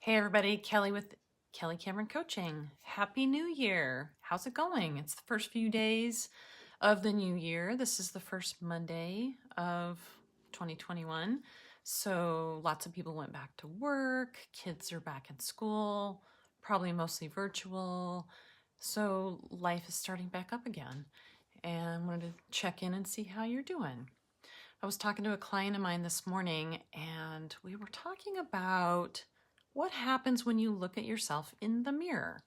Hey everybody, Kelly with Kelly Cameron Coaching. Happy New Year. How's it going? It's the first few days of the new year. This is the first Monday of 2021. So lots of people went back to work. Kids are back in school, probably mostly virtual. So life is starting back up again. And I wanted to check in and see how you're doing. I was talking to a client of mine this morning and we were talking about what happens when you look at yourself in the mirror.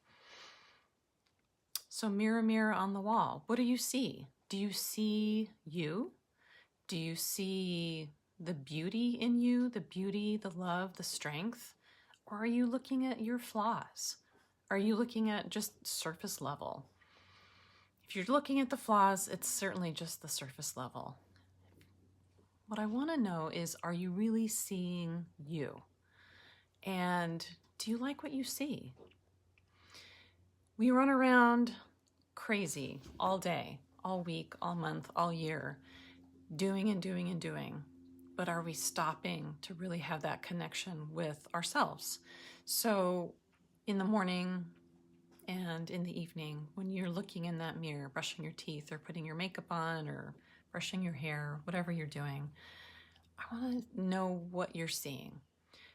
So mirror, mirror on the wall, what do you see? Do you see you? Do you see the beauty in you, the beauty, the love, the strength? Or are you looking at your flaws? Are you looking at just surface level? If you're looking at the flaws, it's certainly just the surface level. What I want to know is, are you really seeing you? And do you like what you see? We run around crazy all day, all week, all month, all year, doing and doing and doing. But are we stopping to really have that connection with ourselves? So in the morning and in the evening, when you're looking in that mirror, brushing your teeth or putting your makeup on or brushing your hair, whatever you're doing, I want to know what you're seeing.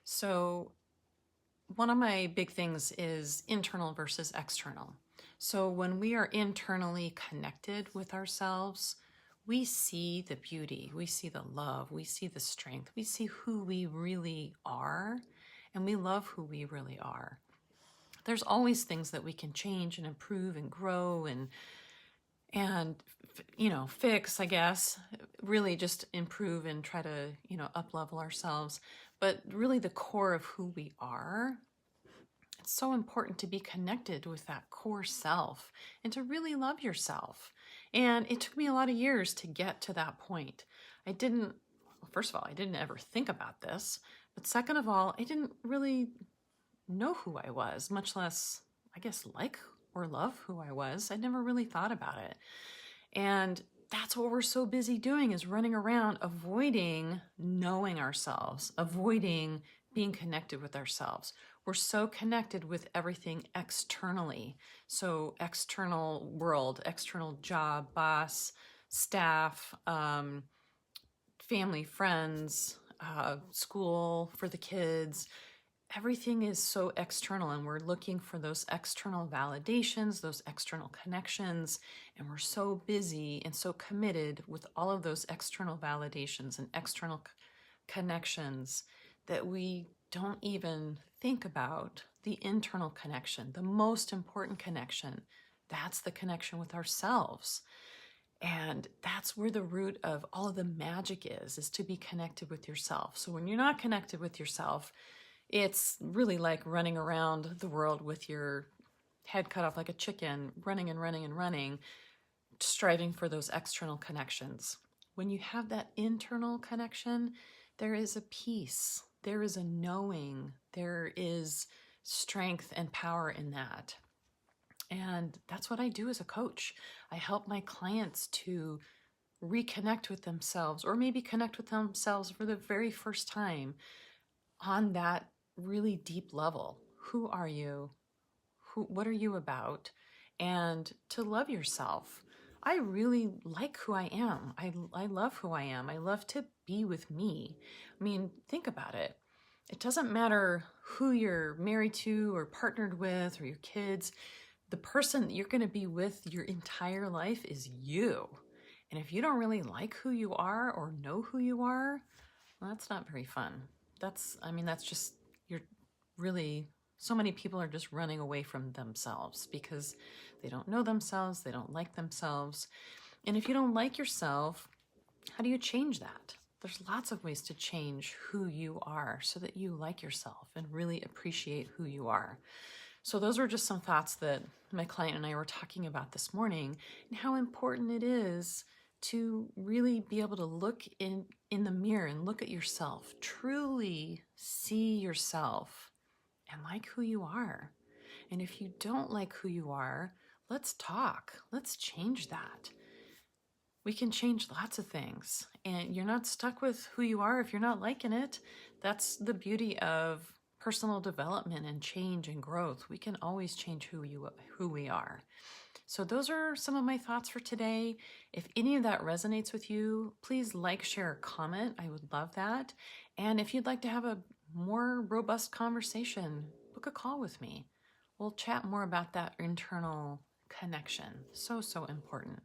So one of my big things is internal versus external. So when we are internally connected with ourselves, we see the beauty, we see the love, we see the strength, we see who we really are, and we love who we really are. There's always things that we can change and improve and grow and fix, I guess, really just improve and try to, up level ourselves. But really the core of who we are, it's so important to be connected with that core self and to really love yourself. And it took me a lot of years to get to that point. First of all, I didn't ever think about this. But second of all, I didn't really know who I was, much less, I guess, like or love who I was. I never really thought about it. And that's what we're so busy doing, is running around avoiding knowing ourselves, avoiding being connected with ourselves. We're so connected with everything externally. So external world, external job, boss, staff, family, friends, school for the kids. Everything is so external, and we're looking for those external validations, those external connections, and we're so busy and so committed with all of those external validations and external connections that we don't even think about the internal connection, the most important connection. That's the connection with ourselves. And that's where the root of all of the magic is to be connected with yourself. So when you're not connected with yourself, it's really like running around the world with your head cut off like a chicken, running and running and running, striving for those external connections. When you have that internal connection, there is a peace, there is a knowing, there is strength and power in that. And that's what I do as a coach. I help my clients to reconnect with themselves, or maybe connect with themselves for the very first time on that really deep level. Who are you? What are you about? And to love yourself. I really like who I am. I love who I am. I love to be with me. I mean, think about it. It doesn't matter who you're married to or partnered with or your kids. The person that you're going to be with your entire life is you. And if you don't really like who you are or know who you are, well, that's not very fun. That's just, you're really, so many people are just running away from themselves because they don't know themselves, they don't like themselves. And if you don't like yourself, how do you change that? There's lots of ways to change who you are so that you like yourself and really appreciate who you are. So those were just some thoughts that my client and I were talking about this morning, and how important it is to really be able to look in the mirror and look at yourself, truly see yourself and like who you are. And if you don't like who you are, let's talk. Let's change that. We can change lots of things, and you're not stuck with who you are if you're not liking it. That's the beauty of personal development and change and growth. We can always change who we are. So those are some of my thoughts for today. If any of that resonates with you, please like, share, or comment. I would love that. And if you'd like to have a more robust conversation, book a call with me. We'll chat more about that internal connection. So, so important.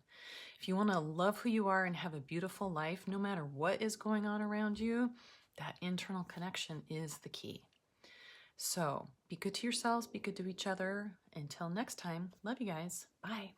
If you want to love who you are and have a beautiful life, no matter what is going on around you, that internal connection is the key. So be good to yourselves, be good to each other. Until next time, love you guys. Bye.